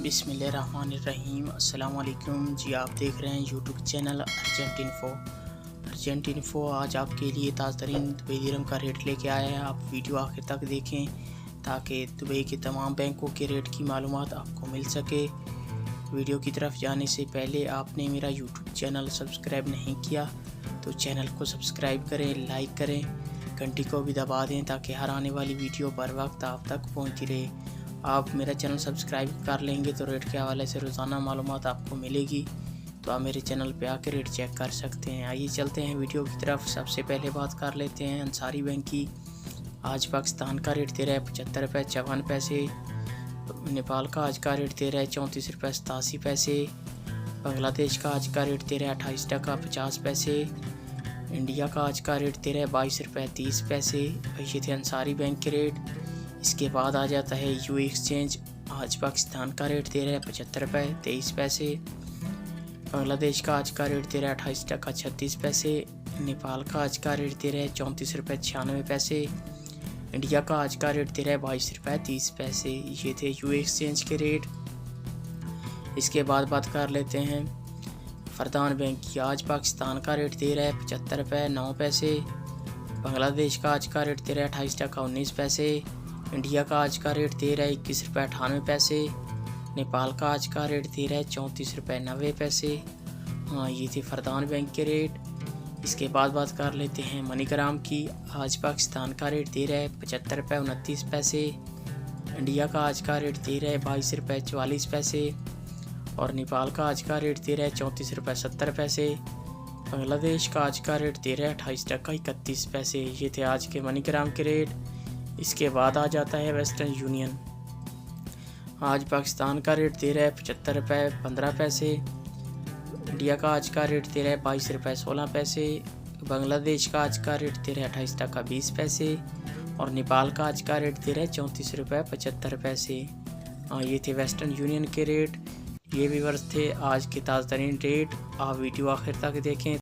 बिस्मिल्लाहिर्रहमानिर्रहीम। अस्सलाम वालेकुम जी। आप देख रहे हैं यूट्यूब चैनल अर्जेंट इन्फो। आज आपके लिए ताज़ा तरीन दुबई दिरहम का रेट लेके आया है। आप वीडियो आखिर तक देखें ताकि दुबई के तमाम बैंकों के रेट की मालूमात आपको मिल सके। वीडियो की तरफ जाने से पहले आपने मेरा यूट्यूब चैनल सब्सक्राइब नहीं किया तो चैनल को सब्सक्राइब करें, लाइक करें, घंटी को भी दबा दें ताकि हर आने वाली वीडियो बर वक्त आप तक पहुंचती रहे। आप मेरा चैनल सब्सक्राइब कर लेंगे तो रेट के हवाले से रोज़ाना मालूमात आपको मिलेगी, तो आप मेरे चैनल पे आकर रेट चेक कर सकते हैं। आइए चलते हैं वीडियो की तरफ। सबसे पहले बात कर लेते हैं अंसारी बैंक की। आज पाकिस्तान का रेट दे रहा है 75 रुपये 54 पैसे। नेपाल का आज का रेट दे रहा है 34 रुपये 87 पैसे। बांग्लादेश का आज का रेट दे रहा है 28 टका 50 पैसे। इंडिया का आज का रेट दे रहा है 22 रुपये 30 पैसे। ये थे अंसारी बैंक के रेट। इसके बाद आ जाता है यूए एक्सचेंज। आज पाकिस्तान का रेट दे रहा है 75 रुपये 23 पैसे। बांग्लादेश का आज का रेट दे रहा है 28 टका 36 पैसे। नेपाल का आज का रेट दे रहा है 34 रुपये 96 पैसे। इंडिया का आज का रेट दे रहा है 22 रुपये 30 पैसे। ये थे यूए एक्सचेंज के रेट। इसके बाद बात कर लेते हैं फरदान बैंक की। आज पाकिस्तान का रेट दे रहा है 75 रुपये 9 पैसे। बांग्लादेश का आज का रेट दे रहा है 28 टका 19 पैसे। इंडिया का आज का रेट दे रहा है 21 रुपये 98 पैसे। नेपाल का आज का रेट दे रहा है 34 रुपये 90 पैसे। हाँ, ये थे फरदान बैंक के रेट। इसके बाद बात कर लेते हैं मनीग्राम की। आज पाकिस्तान का रेट दे रहा है 75 रुपये 29 पैसे। इंडिया का आज का रेट दे रहा है 22 रुपये 44 पैसे। और नेपाल का आज का रेट दे रहा है 34 रुपये 70 पैसे। बांग्लादेश का आज का रेट दे रहा है 28 टका 31 पैसे। ये थे आज के मनीग्राम के रेट। इसके बाद आ जाता है वेस्टर्न यूनियन। आज पाकिस्तान का रेट दे रहा है 75 रुपये 15 पैसे। इंडिया का आज का रेट दे रहा है 22 रुपये 16 पैसे। बांग्लादेश का आज का रेट दे रहा है 28 टका 20 पैसे। और नेपाल का आज का रेट दे रहा है 34 रुपये 75 पैसे। ये थे वेस्टर्न यूनियन के रेट। ये व्यूअर्स थे आज के ताज़ा तरीन रेट। आप वीडियो आखिर तक देखें।